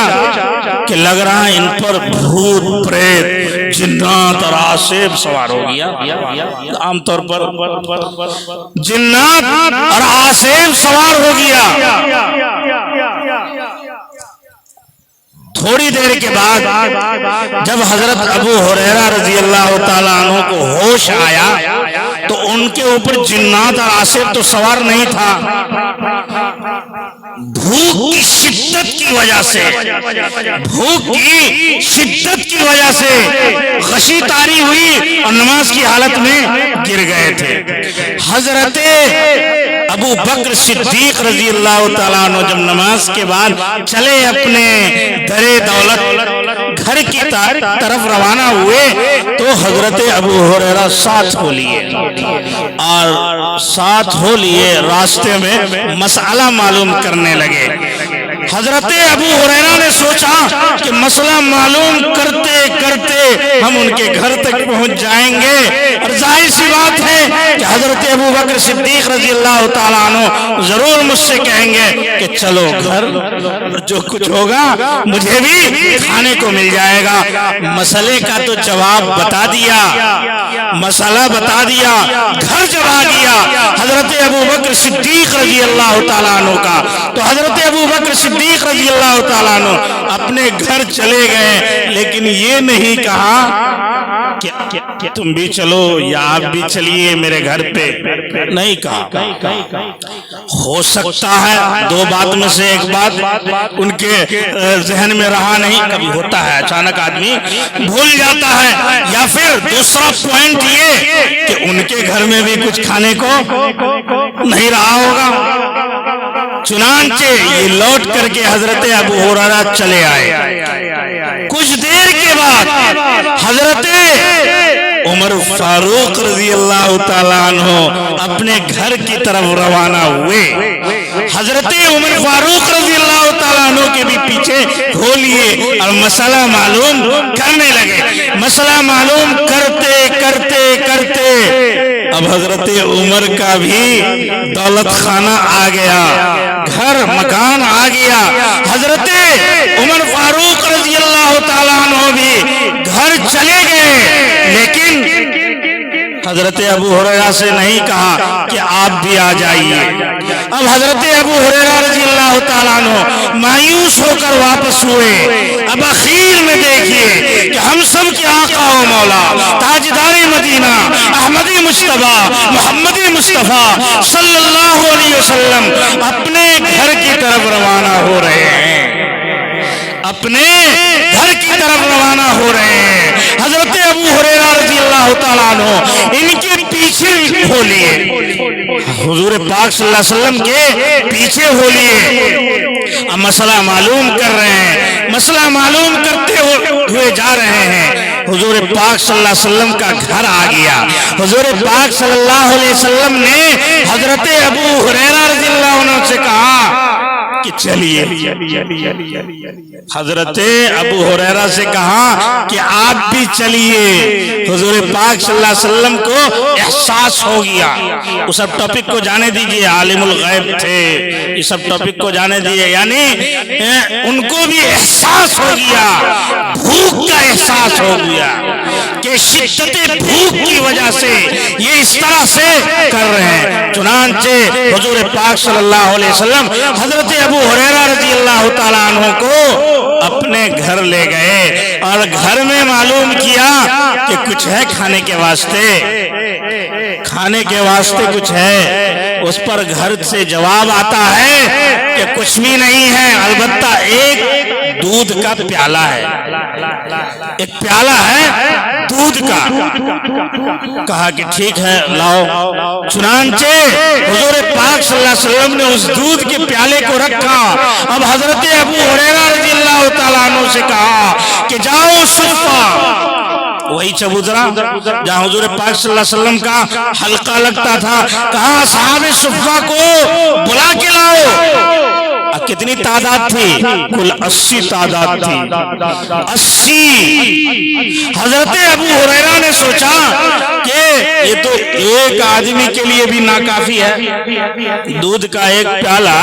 کہ لگ رہا ان پر بھوت پریت جنات اور آصف سوار ہو گیا۔ عام طور پر جنات اور آصف سوار ہو گیا۔ تھوڑی دیر دیر کے بعد جب حضرت ابو ہریرہ رضی اللہ تعالیٰ عنہ کو ہوش آیا تو ان کے اوپر جنات اور عاصف تو سوار نہیں تھا، بھوک کی شدت کی وجہ سے غشی طاری ہوئی اور نماز کی حالت میں گر گئے تھے۔ حضرت ابو بکر صدیق رضی اللہ تعالیٰ عنہ جب نماز کے بعد چلے اپنے در دولت گھر کی طرف روانہ ہوئے تو حضرت ابو ہریرہ ساتھ ہو لیے راستے میں مسئلہ معلوم کرنے لگے۔ حضرت ابو ہریرہ نے سوچا کہ مسئلہ معلوم کرتے کرتے ہم ان کے گھر تک پہنچ جائیں گے، اور ظاہر سی بات ہے کہ حضرت ابو بکر صدیق رضی اللہ تعالیٰ عنہ ضرور مجھ سے کہیں گے کہ چلو گھر، جو کچھ ہوگا مجھے بھی کھانے کو مل جائے گا۔ مسئلے کا تو جواب بتا دیا، مسئلہ بتا دیا، گھر جب آ گیا حضرت ابو بکر صدیق رضی اللہ تعالیٰ عنہ کا، تو حضرت ابو بکر صدیق رضی اللہ تعالیٰ عنہ اپنے گھر چلے گئے، لیکن یہ نہیں کہا کہ تم بھی چلو یا آپ بھی چلیے میرے گھر پہ، نہیں کہا۔ ہو سکتا ہے دو بات میں سے ایک بات ان کے ذہن میں رہا نہیں، کبھی ہوتا ہے اچانک آدمی بھول جاتا ہے، یا پھر دوسرا پوائنٹ یہ کہ ان کے گھر میں بھی کچھ کھانے کو نہیں رہا ہوگا۔ چنانچہ یہ لوٹ کر کے حضرت ابو ہریرہ چلے آئے۔ کچھ دیر کے بعد حضرت عمر فاروق رضی اللہ تعالیٰ عنہ اپنے گھر کی طرف روانہ ہوئے۔ حضرت عمر فاروق رضی اللہ تعالیٰ عنہ کے بھی پیچھے ہو لیے اور مسئلہ معلوم کرنے لگے۔ مسئلہ معلوم کرتے کرتے کرتے اب حضرت عمر کا بھی دولت خانہ آ گیا، گھر مکان آ گیا۔ حضرت عمر فاروق رضی اللہ تعالیٰ عنہ بھی گھر چلے گئے، لیکن حضرت ابو ہریرہ سے نہیں کہا کہ آپ بھی آ جائیے۔ اب حضرت ابو ہریرہ رضی اللہ تعالیٰ عنہ مایوس ہو کر واپس ہوئے۔ اب اخیر میں دیکھیے کہ ہم سب کے آقا و مولا تاجدار مدینہ احمدی مصطفیٰ محمدی مصطفیٰ صلی اللہ علیہ وسلم اپنے گھر کی طرف روانہ ہو رہے ہیں، اپنے گھر کی طرف روانہ ہو رہے ہیں۔ حضرت ابو ہریرہ رضی اللہ تعالیٰ عنہ ان کے پیچھے ہو لیے، حضور پاک صلی اللہ علیہ وسلم کے پیچھے ہو لیے۔ اب مسئلہ معلوم کر رہے ہیں، مسئلہ معلوم کرتے ہوئے جا رہے ہیں۔ حضور پاک صلی اللہ علیہ وسلم کا گھر آ گیا۔ حضور پاک صلی اللہ علیہ وسلم نے حضرت ابو ہریرہ رضی اللہ عنہ سے کہا کہ چلیے۔ حضرت ابو ہریرہ سے کہا کہ آپ بھی چلیے۔ حضور پاک صلی اللہ علیہ وسلم کو احساس ہو گیا۔ اس سب ٹاپک کو جانے دیجئے، عالم الغیب تھے، اس سب ٹاپک کو جانے دیجئے، یعنی ان کو بھی احساس ہو گیا، بھوک کا احساس ہو گیا کہ شدت بھوک کی وجہ سے یہ اس طرح سے کر رہے ہیں۔ چنانچہ حضور پاک صلی اللہ علیہ وسلم حضرت ابو ہریرہ رضی اللہ تعالیٰ عنہ کو اپنے گھر لے گئے اور گھر میں معلوم کیا کہ کچھ ہے کھانے کے واسطے، کھانے کے واسطے کچھ ہے۔ اس پر گھر سے جواب آتا ہے کہ کچھ بھی نہیں ہے، البتہ ایک دودھ کا پیالہ ہے، ایک پیالہ ہے دودھ کا۔ کہا کہ ٹھیک ہے لاؤ۔ چنانچہ حضور پاک صلی اللہ علیہ وسلم نے اس دودھ کے پیالے کو رکھا۔ اب حضرت ابو ہریرہ رضی اللہ تعالیٰ عنہ سے کہا کہ جاؤ صفہ، وہی چبوترا جہاں حضور پاک صلی اللہ علیہ وسلم کا حلقہ لگتا تھا، کہا اصحاب صفہ کو بلا کے لاؤ۔ کتنی تعداد تھی؟ کل 80 تعداد تھی، 80۔ حضرت ابو ہریرہ نے سوچا کہ یہ تو ایک آدمی کے لیے بھی ناکافی ہے، دودھ کا ایک پیالہ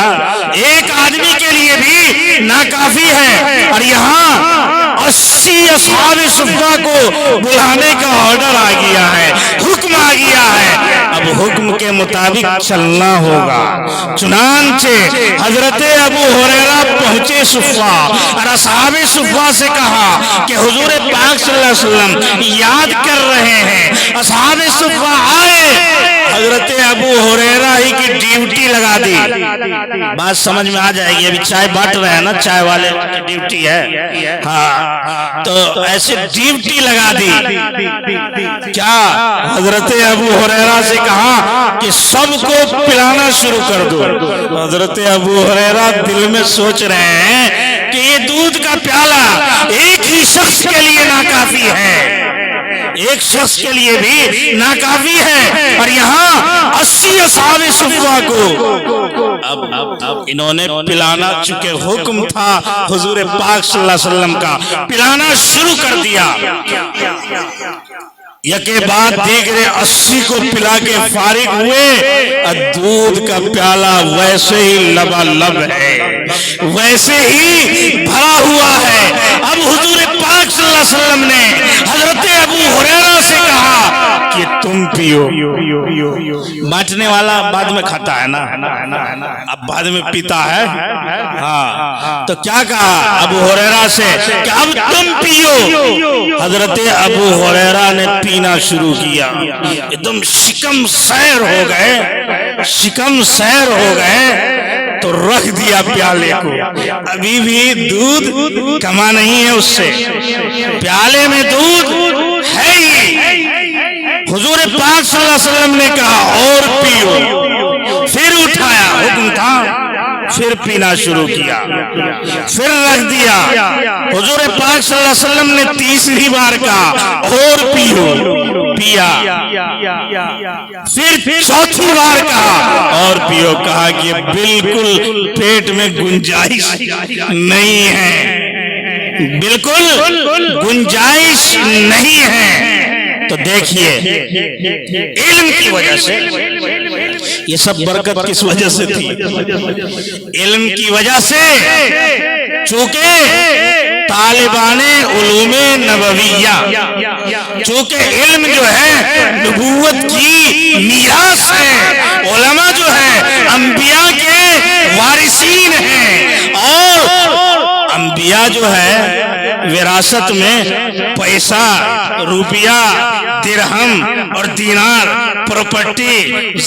ایک آدمی کے لیے بھی ناکافی ہے، اور یہاں 80 اصحاب صفہ کو بلانے کا آرڈر آ گیا ہے، حکم آ گیا ہے۔ اب حکم کے مطابق چلنا ہوگا۔ چنانچہ حضرت ابو ہریرہ پہنچے صفا اور اصحاب صفا سے کہا کہ حضور پاک صلی اللہ علیہ وسلم یاد کر رہے ہیں. اصحاب صفا آئے, حضرت ابو ہریرہ ہی کی ڈیوٹی لگا دی. بات سمجھ میں آ جائے گی, ابھی چائے بانٹ رہے ہیں نا, چائے والے کی ڈیوٹی ہے, ہاں تو ایسے ڈیوٹی لگا دی. کیا حضرت ابو ہریرہ سے کہا کہ سب کو پلانا شروع کر دو. حضرت ابو ہریرہ دل میں سوچ رہے ہیں کہ یہ دودھ کا پیالہ ایک ہی شخص کے لیے ناکافی ہے, ایک شخص کے لیے بھی ناکافی ہے, اور یہاں 80 اصحاب صفا کو اب انہوں نے پلانا, چونکہ حکم تھا حضور پاک صلی اللہ علیہ وسلم کا, پلانا شروع کر دیا. یکے بعد دیگرے 80 کو پلا کے فارغ ہوئے. دودھ کا پیالہ ویسے ہی لبالب ہے, ویسے ہی بھرا ہوا ہے. اب حضور پاک صلی اللہ علیہ وسلم نے حضرت ابو ہریرہ سے کہا کہ تم پیو. بانٹنے والا بعد میں کھاتا ہے نا, اب بعد میں پیتا ہے. ہاں تو کیا کہا ابو ہریرہ سے کہ اب تم پیو. حضرت ابو ہریرہ نے پینا شروع کیا. ایک دم شکم سیر ہو گئے, شکم سیر ہو گئے تو رکھ دیا پیالے کو. ابھی بھی دودھ کما نہیں ہے اس سے, پیالے میں دودھ ہے ہی. حضور پاک صلی اللہ علیہ وسلم نے کہا اور پیو. پھر اٹھایا, حکم تھا, پھر پینا شروع کیا, پھر رکھ دیا. حضور پاک صلی اللہ علیہ وسلم نے تیسری بار کہا اور پیو, پیا. پھر چوتھی بار کہا اور پیو. کہا کہ بالکل پیٹ میں گنجائش نہیں ہے, بالکل گنجائش نہیں ہے. تو دیکھیے علم کی وجہ سے یہ سب برکت کس وجہ سے تھی؟ علم کی وجہ سے. چونکہ طالبان علوم نبویہ, چونکہ علم جو ہے نبوت کی میراث ہے, علماء جو ہے انبیاء کے وارثین ہیں, اور انبیاء جو ہے وراثت میں پیسہ, روپیہ, درہم اور دینار, پراپرٹی,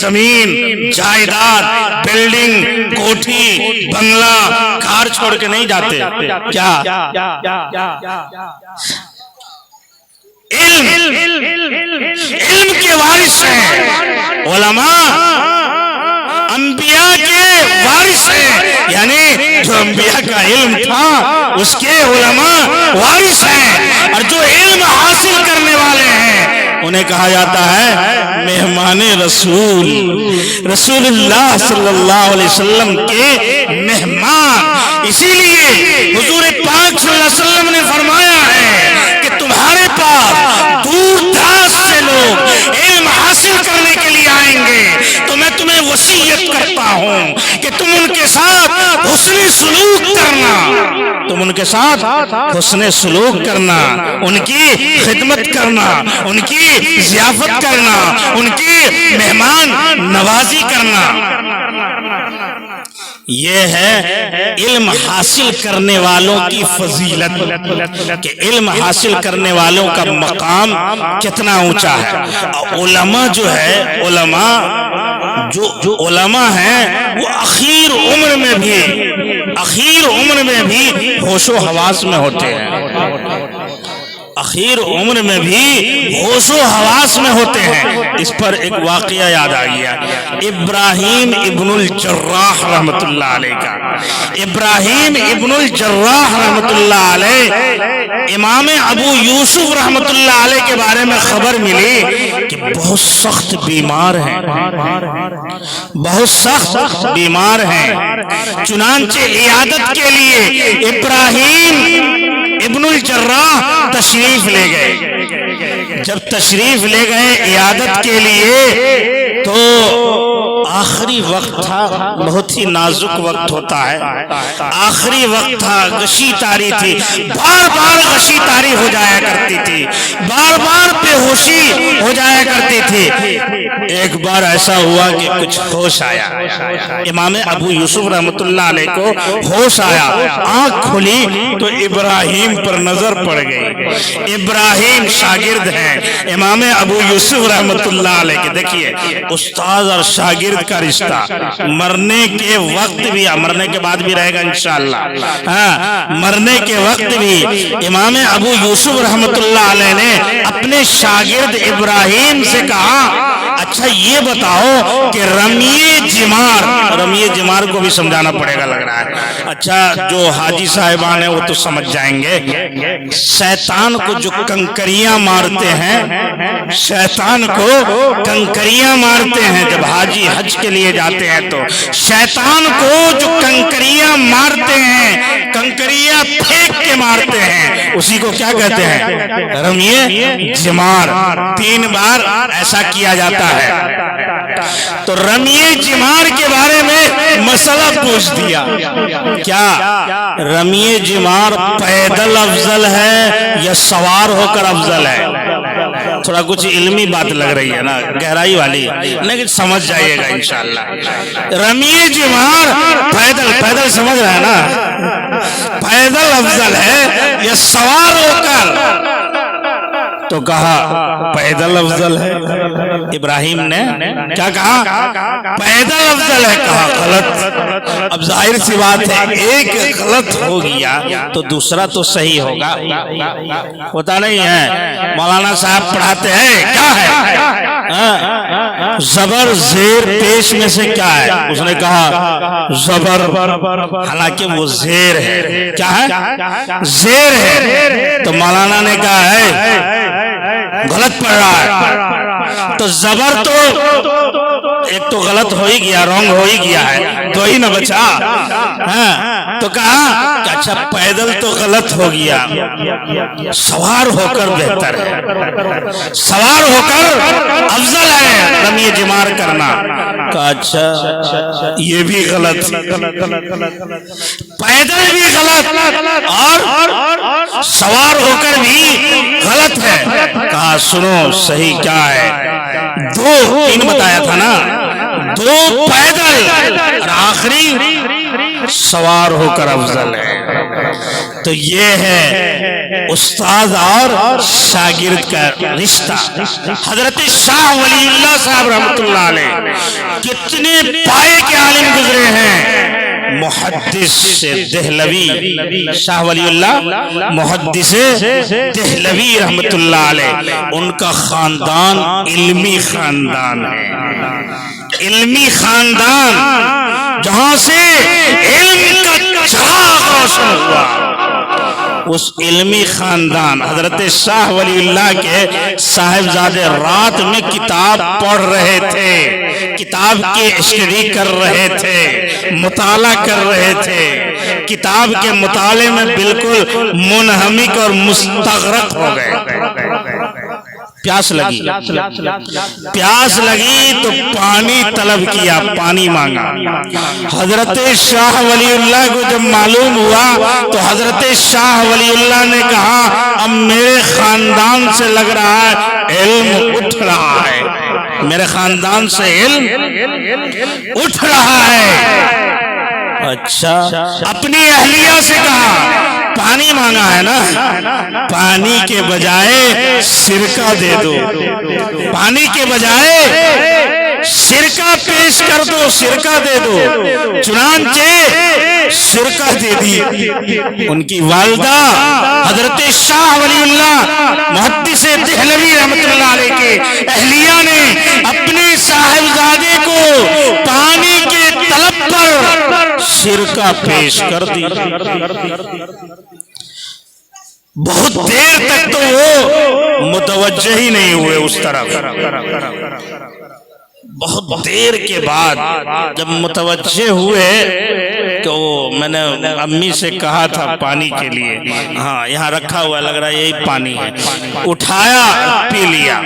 زمین, جائیداد, بلڈنگ, کوٹھی, بنگلہ, کار چھوڑ کے نہیں جاتے. کیا علم کے وارث ہیں علماء, انبیاء کے وارث ہیں, یعنی جو انبیاء کا علم تھا اس کے علماء وارث ہیں. اور جو علم حاصل کرنے والے ہیں انہیں کہا جاتا ہے مہمان رسول, رسول اللہ صلی اللہ علیہ وسلم کے مہمان. اسی لیے حضور پاک صلی اللہ علیہ وسلم نے فرمایا ہے کہ تمہارے پاس دور دراز سے لوگ علم حاصل کرنے کے لیے آئیں گے, تو میں تمہیں وصیت کرتا ہوں کہ تم ان کے ساتھ حسن سلوک کرنا, تم ان کے ساتھ حسن سلوک کرنا, ان کی خدمت کرنا, ان کی ضیافت کرنا, ان کی مہمان نوازی کرنا. یہ ہے علم حاصل کرنے والوں کی فضیلت, کہ علم حاصل کرنے والوں کا مقام کتنا اونچا ہے. علماء جو ہے, علماء جو علماء ہیں وہ اخیر عمر میں بھی ہوش و حواس میں ہوتے ہیں, اخیر عمر میں بھی ہوش و حواس میں ہوتے ہیں. اس پر ایک واقعہ یاد آ گیا, ابراہیم ابن الجراح رحمت اللہ علیہ کا. ابراہیم ابن الجراح رحمت اللہ علیہ, امام ابو یوسف رحمت اللہ علیہ کے بارے میں خبر ملی کہ بہت سخت بیمار ہیں, بہت سخت بیمار ہیں. چنانچہ عیادت کے لیے ابراہیم ابن الجراح تشریف لے گئے. جب تشریف لے گئے عیادت کے لیے تو آخری وقت تھا، بہت ہی نازک وقت ہوتا ہے، آخری وقت تھا، غشی تاری تھی، بار بار غشی تاری ہو جایا کرتی تھی، بار بار بے ہوشی ہو جایا کرتی تھی۔ ایک بار ایسا ہوا کہ کچھ ہوش آیا، امام ابو یوسف رحمۃ اللہ علیہ کو ہوش آیا، آنکھ کھلی تو ابراہیم پر نظر پڑ گئی۔ ابراہیم شاگرد ہیں امام ابو یوسف رحمۃ اللہ علیہ کے۔ دیکھیے استاد اور شاگرد کا رشتہ مرنے کے وقت بھی، مرنے کے بعد بھی رہے گا انشاءاللہ، ہاں مرنے کے وقت بھی امام ابو یوسف رحمۃ اللہ علیہ نے اپنے شاگرد ابراہیم سے کہا اچھا یہ بتاؤ کہ رمی جمار کو بھی سمجھانا پڑے گا لگ رہا ہے، اچھا جو حاجی صاحبان ہیں وہ تو سمجھ جائیں گے، شیطان کو جو کنکریاں مارتے ہیں، شیطان کو کنکریاں مارتے ہیں، جب حاجی حج کے لیے جاتے ہیں تو شیطان کو جو کنکریاں مارتے ہیں، کنکریاں پھینک کے مارتے ہیں، اسی کو کیا کہتے ہیں؟ رمی جمار۔ 3 بار ایسا کیا جاتا ہے۔ تو رمی جمار کے بارے میں مسئلہ پوچھ دیا، کیا رمی جمار پیدل افضل ہے یا سوار ہو کر افضل ہے؟ تھوڑا کچھ علمی بات لگ رہی ہے نا، گہرائی والی، لیکن سمجھ جائیے گا انشاءاللہ۔ رمی جمار پیدل سمجھ رہا ہے نا، پیدل افضل ہے یا سوار ہو کر؟ تو کہا پیدل افضل ہے۔ ابراہیم نے کیا کہا؟ پیدل افضل ہے۔ کہا غلط۔ اب ظاہر سی بات ہے ایک غلط ہو گیا تو دوسرا تو صحیح ہوگا، ہوتا نہیں ہے؟ مولانا صاحب پڑھاتے ہیں کیا ہے زبر زیر پیش میں سے کیا ہے؟ اس نے کہا زبر، حالانکہ وہ زیر ہے، کیا ہے؟ زیر ہے۔ تو مولانا نے کہا ہے غلط پڑھ رہا ہے۔ تو زبر تو ایک تو غلط ہو ہی گیا، رونگ ہو ہی گیا ہے، تو ہی نہ بچا۔ ہاں تو کہا کہ اچھا پیدل تو غلط ہو گیا، سوار ہو کر بہتر ہے، سوار ہو کر افضل ہے رمی جمار کرنا۔ کہا اچھا یہ بھی غلط، پیدل بھی غلط اور سوار ہو کر بھی غلط ہے۔ کہا سنو صحیح کیا ہے؟ 2 بتایا تھا نا، 2 پیدل اور آخری سوار ہو کر افضل ہے۔ تو یہ ہے استاد اور شاگرد کا رشتہ۔ حضرت شاہ ولی اللہ صاحب رحمۃ اللہ علیہ کتنے پائے کے عالم گزرے ہیں، محدث دہلوی، شاہ ولی اللہ محدث دہلوی رحمت اللہ علیہ، ان کا خاندان علمی خاندان ہے، علمی خاندان، جہاں سے علم کا چراغ روشن ہوا۔ اس علمی خاندان حضرت شاہ ولی اللہ کے صاحبزادے رات میں کتاب پڑھ رہے تھے، کتاب کی اسٹڈی کر رہے تھے، مطالعہ کر رہے تھے، کتاب کے مطالعے میں بالکل منہمک اور مستغرق ہو گئے۔ پیاس لگی تو پانی طلب کیا، پانی مانگا۔ حضرت شاہ ولی اللہ کو جب معلوم ہوا تو حضرت شاہ ولی اللہ نے کہا اب میرے خاندان سے لگ رہا ہے علم اٹھ رہا ہے، میرے خاندان سے علم اٹھ رہا ہے۔ اچھا اپنی اہلیہ سے کہا پانی مانگا ہے نا، پانی کے بجائے سرکہ دے دو، پانی کے بجائے سرکہ پیش کر دو، سرکہ دے دو۔ چنانچہ سرکہ دے دی۔ ان کی والدہ حضرت شاہ ولی اللہ محدث دہلوی رحمت اللہ علیہ کے اہلیہ نے اپنے صاحبزادے کو پانی کے طلب پر سرکہ پیش کر دی۔ بہت دیر تک تو وہ متوجہ ہی نہیں ہوئے اس طرف۔ بہت دیر کے بعد جب متوجہ ہوئے تو میں نے امی سے کہا تھا پانی کے لیے، ہاں یہاں رکھا ہوا لگ رہا ہے یہی پانی ہے، اٹھایا پی لیا۔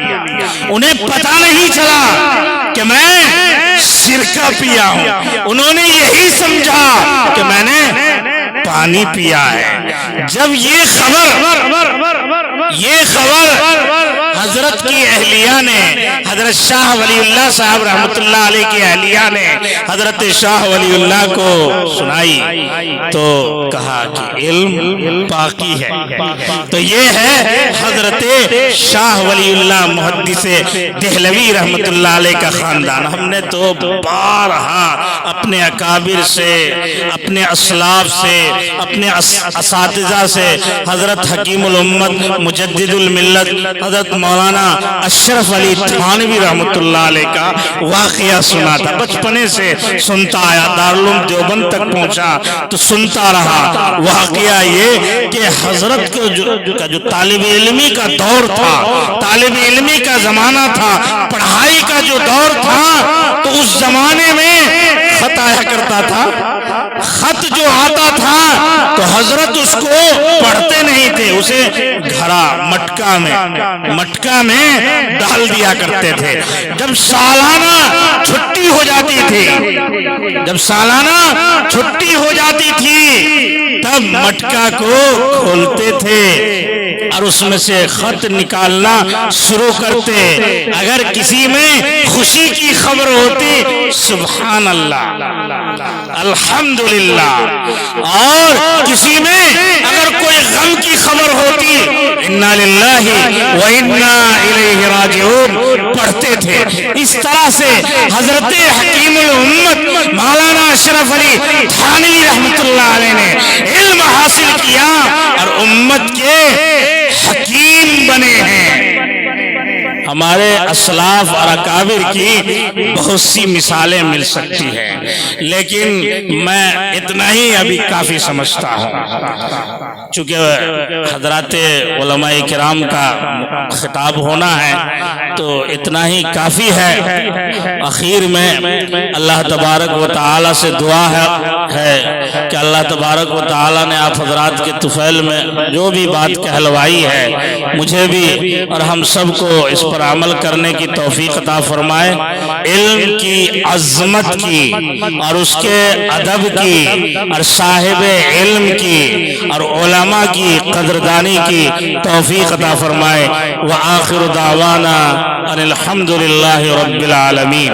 انہیں پتہ نہیں چلا کہ میں سرکہ پیا ہوں، انہوں نے یہی سمجھا کہ میں نے پانی پیا ہے۔ جب یہ خبر حضرت کی اہلیہ نے، حضرت شاہ ولی اللہ صاحب رحمت اللہ علیہ کی اہلیہ نے حضرت شاہ ولی اللہ کو سنائی تو کہا کہ علم باقی ہے۔ تو یہ ہے حضرت شاہ ولی اللہ محدث دہلوی رحمت اللہ علیہ کا خاندان۔ ہم نے تو بارہا اپنے اکابر سے، اپنے اسلاف سے، اپنے اساتذہ سے، حضرت حکیم الامت مجدد الملت حضرت مولانا اشرف علی تھانوی رحمت اللہ علیہ کا واقعہ سنا تھا۔ بچپنے سے سنتا آیا، دارالعلوم دیوبند تک پہنچا تو سنتا رہا۔ واقعہ یہ کہ حضرت کا جو طالب علمی کا دور تھا، طالب علمی کا زمانہ تھا، پڑھائی کا جو دور تھا، تو اس زمانے میں خط آیا کرتا تھا۔ خط جو آتا تھا تو حضرت اس کو پڑھتے نہیں تھے، اسے گھرا مٹکا میں ڈال دیا کرتے تھے۔ جب سالانہ چھٹی ہو جاتی تھی تب مٹکا کو کھولتے تھے اور اس میں سے خط نکالنا شروع کرتے۔ اگر کسی میں خوشی کی خبر ہوتی سبحان اللہ الحمدللہ، اور کسی میں اگر کوئی غم کی خبر ہوتی انا للہ و انا الیہ راجعون پڑھتے تھے۔ اس طرح سے حضرت حکیم الامت مولانا اشرف علی تھانوی رحمت اللہ علیہ نے علم حاصل کیا اور امت کے حکیم بنے ہیں۔ ہمارے اسلاف اور اکابر کی بہت سی مثالیں مل سکتی ہیں، لیکن میں اتنا ہی ابھی کافی سمجھتا ہوں، چونکہ حضرات علماء کرام کا خطاب ہونا ہے تو اتنا ہی کافی ہے۔ اخیر میں اللہ تبارک و تعالی سے دعا ہے کہ اللہ تبارک و تعالی نے آپ حضرات کے طفیل میں جو بھی بات کہلوائی ہے مجھے بھی اور ہم سب کو اس پر عمل کرنے کی توفیق عطا فرمائے۔ علم کی عظمت کی اور اس کے ادب کی اور صاحب علم کی اور علماء کی قدردانی کی توفیق عطا فرمائے۔ وآخر دعوانا ان الحمد للہ رب العالمین۔